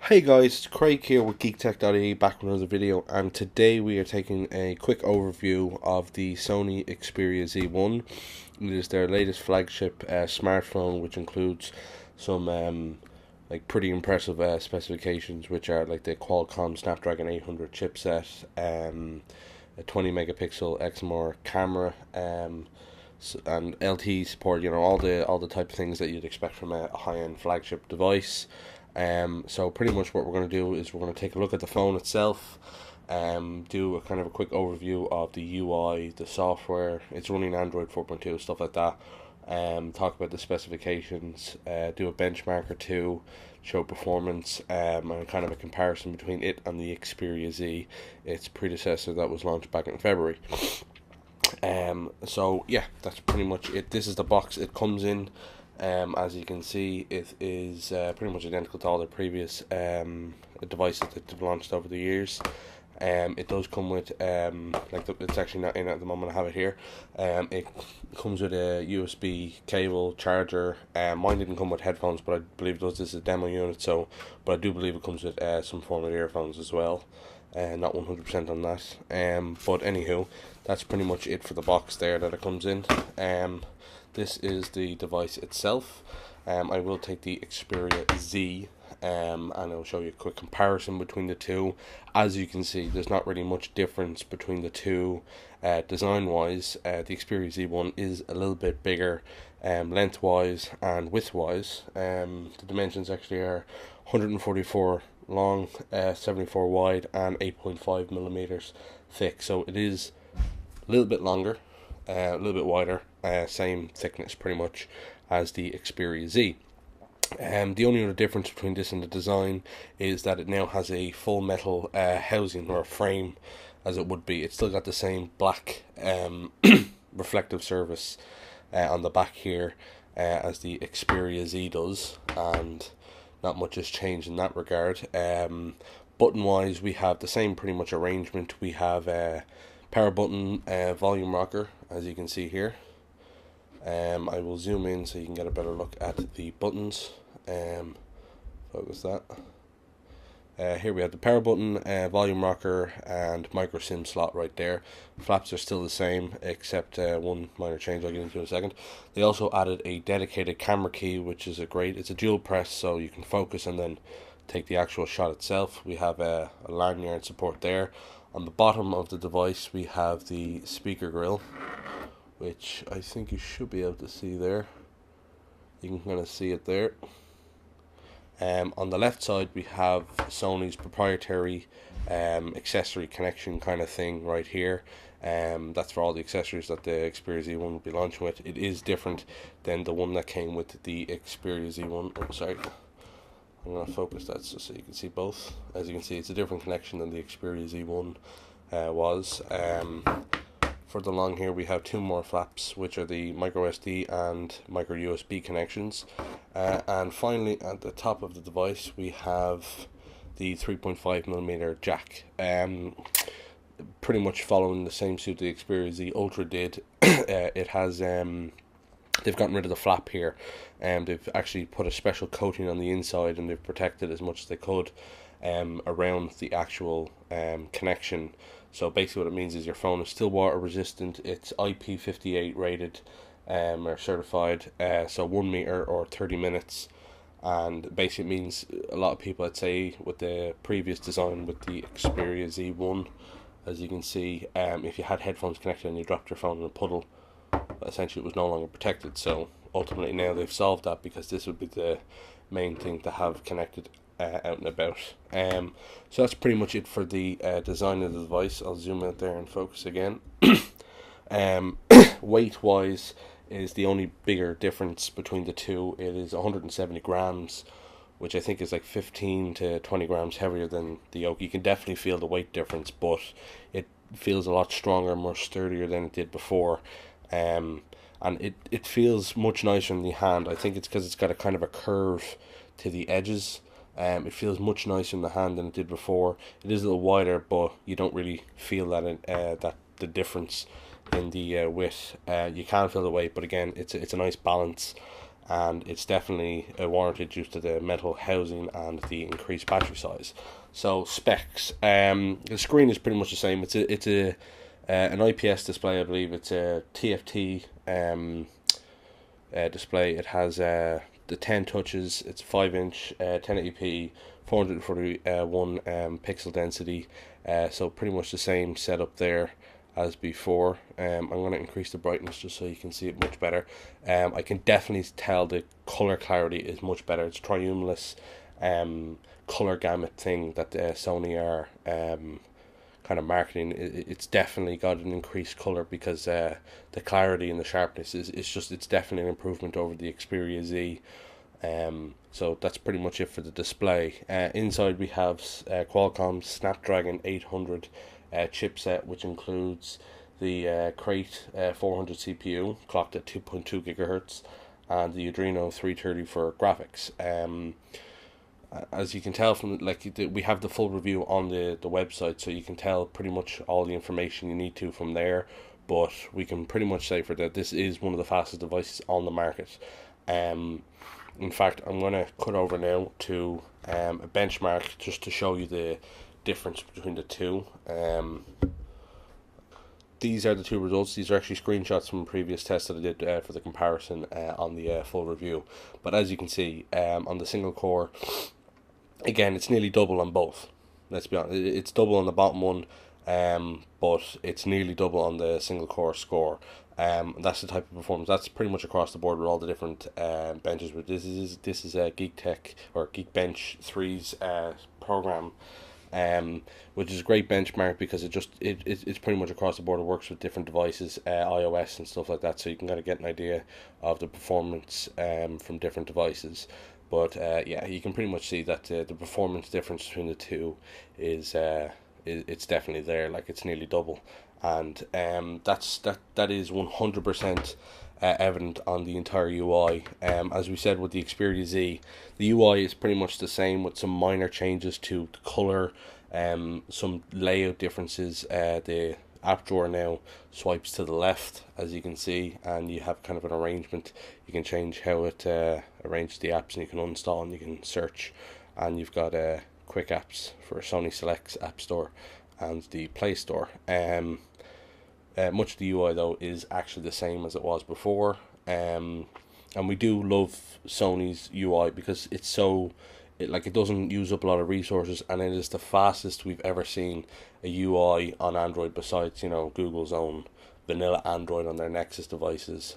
Hey guys, it's Craig here with geektech.ie back with another video, and today we are taking a quick overview of the Sony Xperia Z1. It is their latest flagship smartphone, which includes some pretty impressive specifications, which are like the Qualcomm Snapdragon 800 chipset, a 20 megapixel XMR camera, and LTE support. You know, all the type of things that you'd expect from a high-end flagship device. So pretty much what we're going to do is we're going to take a look at the phone itself, do a kind of a quick overview of the UI, the software. It's running Android 4.2, stuff like that. Talk about the specifications, do a benchmark or two, show performance, and kind of a comparison between it and the Xperia Z, its predecessor that was launched back in February. So yeah, that's pretty much it. This is the box it comes in. As you can see, it is pretty much identical to all the previous devices that they've launched over the years. It does come with, it's actually not in at the moment, I have it here. It comes with a USB cable charger. Mine didn't come with headphones, but I believe it does. This is a demo unit, but I do believe it comes with some form of earphones as well. Not 100% on that. But anywho, that's pretty much it for the box there that it comes in. This is the device itself. I will take the Xperia Z, and I'll show you a quick comparison between the two. As you can see, there's not really much difference between the two design-wise. The Xperia Z1 is a little bit bigger length-wise and width-wise. The dimensions actually are 144 long, 74 wide, and 8.5 millimeters thick. So it is a little bit longer, a little bit wider, same thickness pretty much as the Xperia Z. The only other difference between this and the design is that it now has a full metal housing, or a frame as it would be. It's still got the same black reflective surface on the back here as the Xperia Z does, and not much has changed in that regard. Button wise, we have the same pretty much arrangement. We have a power button, volume rocker, as you can see here. I will zoom in so you can get a better look at the buttons. Focus that. Here we have the power button, volume rocker, and micro SIM slot right there. Flaps are still the same, except one minor change I'll get into in a second. They also added a dedicated camera key, which is it's a dual press, so you can focus and then take the actual shot itself. We have a lanyard support there. On the bottom of the device, we have the speaker grill, which I think you should be able to see there. You can kind of see it there. On the left side, we have Sony's proprietary accessory connection kind of thing right here. That's for all the accessories that the Xperia Z1 will be launching with. It is different than the one that came with the Xperia Z1. Oh, sorry. I'm going to focus that so you can see both. As you can see, it's a different connection than the Xperia Z1 was. For the long here, we have two more flaps, which are the micro SD and micro USB connections. And finally, at the top of the device, we have the 3.5mm jack. Pretty much following the same suit the Xperia Z Ultra did. It has they've gotten rid of the flap here, and they've actually put a special coating on the inside, and they've protected as much as they could around the actual connection. So basically what it means is your phone is still water resistant. It's IP58 rated or certified, so 1 meter or 30 minutes. And basically it means a lot of people, I'd say, with the previous design with the Xperia Z1, as you can see, if you had headphones connected and you dropped your phone in a puddle, essentially it was no longer protected. So ultimately now they've solved that, because this would be the main thing to have connected out and about. So that's pretty much it for the design of the device. I'll zoom out there and focus again. Weight wise is the only bigger difference between the two. It is 170 grams, which I think is like 15 to 20 grams heavier than the Yoke. You can definitely feel the weight difference, but it feels a lot stronger, more sturdier than it did before. And it feels much nicer in the hand. I think it's because it's got a kind of a curve to the edges. It feels much nicer in the hand than it did before. It is a little wider, but you don't really feel that the difference in the width. You can feel the weight, but again, it's a nice balance. and it's definitely warranted due to the metal housing and the increased battery size. So specs, the screen is pretty much the same. It's a an IPS display, I believe. It's a TFT display. It has the 10 touches. It's 5-inch, 1080p, 441 pixel density. So pretty much the same setup there as before. I'm going to increase the brightness just so you can see it much better. I can definitely tell the color clarity is much better. It's triumulus color gamut thing that Sony are kind of marketing. It's definitely got an increased color because the clarity and the sharpness it's definitely an improvement over the Xperia Z. So that's pretty much it for the display. Inside we have Qualcomm's Snapdragon 800 chipset, which includes the Crate 400 CPU clocked at 2.2 gigahertz and the Adreno 330 for graphics. As you can tell from we have the full review on the website, so you can tell pretty much all the information you need to from there. But we can pretty much say for that this is one of the fastest devices on the market. In fact, I'm going to cut over now to a benchmark just to show you the difference between the two. These are the two results. These are actually screenshots from previous tests that I did for the comparison on the full review. But as you can see, on the single core, again, it's nearly double on both. Let's be honest, it's double on the bottom one, but it's nearly double on the single core score. That's the type of performance. That's pretty much across the board with all the different benches. But this is a Geektech or Geekbench 3's program, which is a great benchmark because it's pretty much across the board. It works with different devices, iOS and stuff like that, so you can kind of get an idea of the performance from different devices. But yeah, you can pretty much see that the performance difference between the two is it's definitely there. Like, it's nearly double, and that is 100% evident on the entire UI. As we said with the Xperia Z, the UI is pretty much the same with some minor changes to the color, some layout differences. The app drawer now swipes to the left, as you can see, and you have kind of an arrangement. You can change how it arranges the apps, and you can uninstall and you can search, and you've got quick apps for Sony Select's App Store and the Play Store. Much of the UI though is actually the same as it was before, and we do love Sony's UI because it's so it doesn't use up a lot of resources, and it is the fastest we've ever seen a UI on Android besides Google's own vanilla Android on their Nexus devices.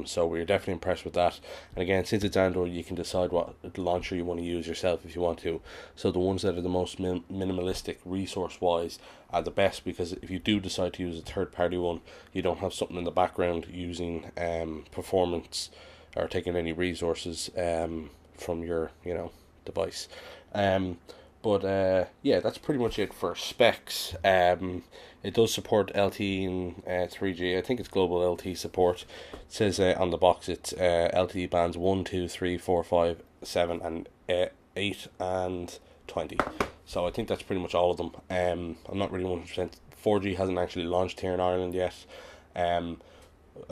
So we're definitely impressed with that. And again, since it's Android, you can decide what launcher you want to use yourself if you want to. So the ones that are the most minimalistic resource wise are the best, because if you do decide to use a third party one, you don't have something in the background using performance or taking any resources from your device. But yeah, that's pretty much it for specs. It does support LTE and 3G. I think it's global LTE support. It says on the box it's LTE bands 1, 2, 3, 4, 5, 7, and 8 and 20. So I think that's pretty much all of them. I'm not really 100%. 4G hasn't actually launched here in Ireland yet. I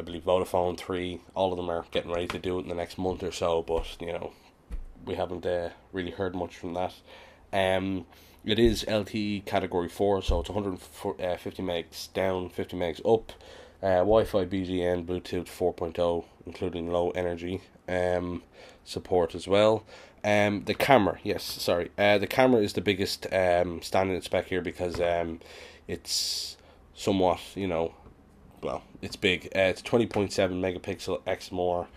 believe Vodafone, 3, all of them are getting ready to do it in the next month or so, but we haven't really heard much from that. It is LTE category 4, so it's 150 megs down, 50 megs up. Wi-Fi, BGN, Bluetooth 4.0, including low energy support as well. The camera, the camera is the biggest standout spec here because it's somewhat, it's big. It's 20.7 megapixel XMOR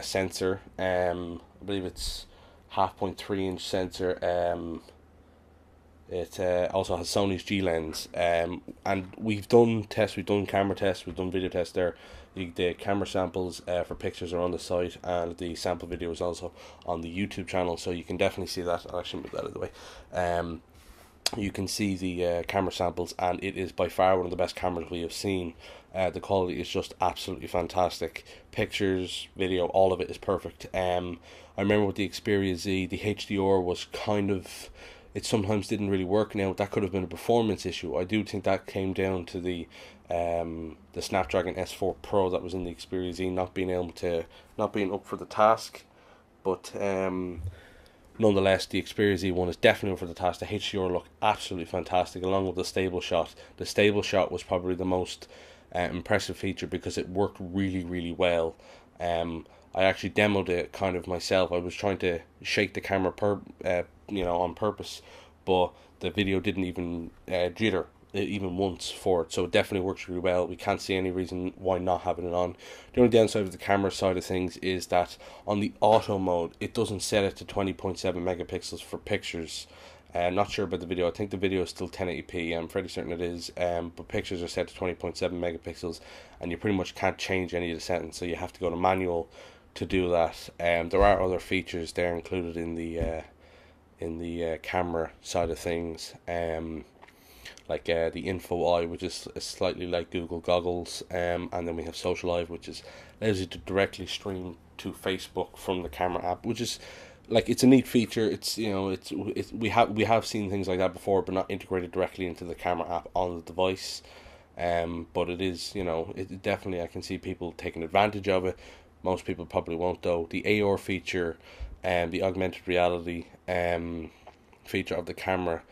sensor. I believe it's 0.5-inch sensor. It also has Sony's G lens, and we've done camera tests, we've done video tests there. The camera samples for pictures are on the site, and the sample video is also on the YouTube channel, so you can definitely see that. I'll actually move that out of the way. You can see the camera samples, and it is by far one of the best cameras we have seen. The quality is just absolutely fantastic. Pictures, video, all of it is perfect. I remember with the Xperia Z, the HDR was kind of it sometimes didn't really work. Now that could have been a performance issue. I do think that came down to the Snapdragon S4 Pro that was in the Xperia Z not being up for the task. But nonetheless, the Xperia Z1 is definitely up for the task. The HDR looked absolutely fantastic, along with the stable shot. The stable shot was probably the most impressive feature because it worked really, really well. I actually demoed it kind of myself. I was trying to shake the camera on purpose, but the video didn't even jitter even once for it, so it definitely works really well. We can't see any reason why not having it on. The only downside of the camera side of things is that on the auto mode, it doesn't set it to 20.7 megapixels for pictures. Not sure about the video. I think the video is still 1080p. I'm fairly certain it is. But pictures are set to 20.7 megapixels, and you pretty much can't change any of the settings. So you have to go to manual to do that. There are other features there included in the camera side of things. Like the Info Eye, which is slightly like Google Goggles, and then we have Social Eye, which allows you to directly stream to Facebook from the camera app, which is like, it's a neat feature. It's we have seen things like that before, but not integrated directly into the camera app on the device. But it is, it definitely, I can see people taking advantage of it. Most people probably won't though. The AR feature and the augmented reality feature of the camera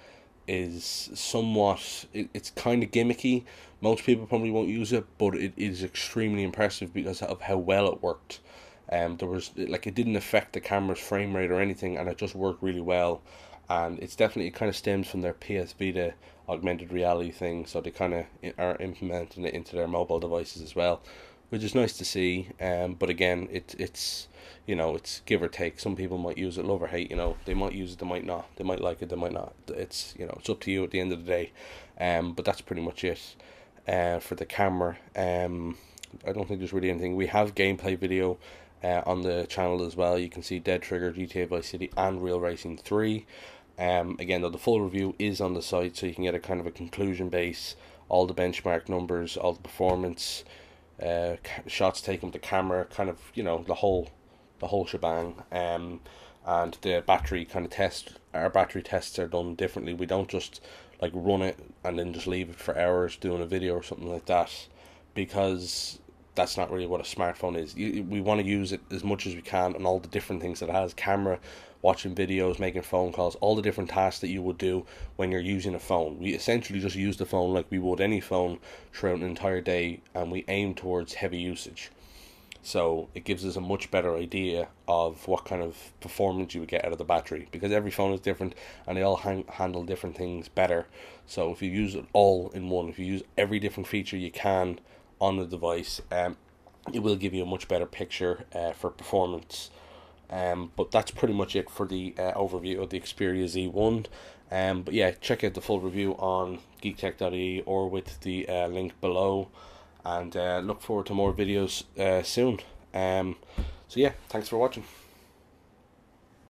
is somewhat, it's kind of gimmicky. Most people probably won't use it, but it is extremely impressive because of how well it worked. There was, like, it didn't affect the camera's frame rate or anything, and it just worked really well. And it's definitely, it kind of stems from their PS Vita augmented reality thing, so they kind of are implementing it into their mobile devices as well, which is nice to see. But again, it's it's give or take. Some people might use it, love or hate. They might use it, they might not. They might like it, they might not. It's it's up to you at the end of the day. But that's pretty much it for the camera. I don't think there's really anything. We have gameplay video on the channel as well. You can see Dead Trigger, GTA Vice City, and Real Racing 3. Again, though, the full review is on the site, so you can get a kind of a conclusion base, all the benchmark numbers, all the performance, shots taken with the camera, kind of the whole shebang. And the battery kind of test. Our battery tests are done differently. We don't just like run it and then just leave it for hours doing a video or something like that, because that's not really what a smartphone is. We want to use it as much as we can on all the different things that it has: camera, watching videos, making phone calls, all the different tasks that you would do when you're using a phone. We essentially just use the phone like we would any phone throughout an entire day, and we aim towards heavy usage. So it gives us a much better idea of what kind of performance you would get out of the battery, because every phone is different and they all handle different things better. So if you use it all in one, if you use every different feature you can on the device, it will give you a much better picture for performance. But that's pretty much it for the overview of the Xperia Z1. But yeah, check out the full review on geektech.ie or with the link below, and look forward to more videos soon. So yeah, thanks for watching.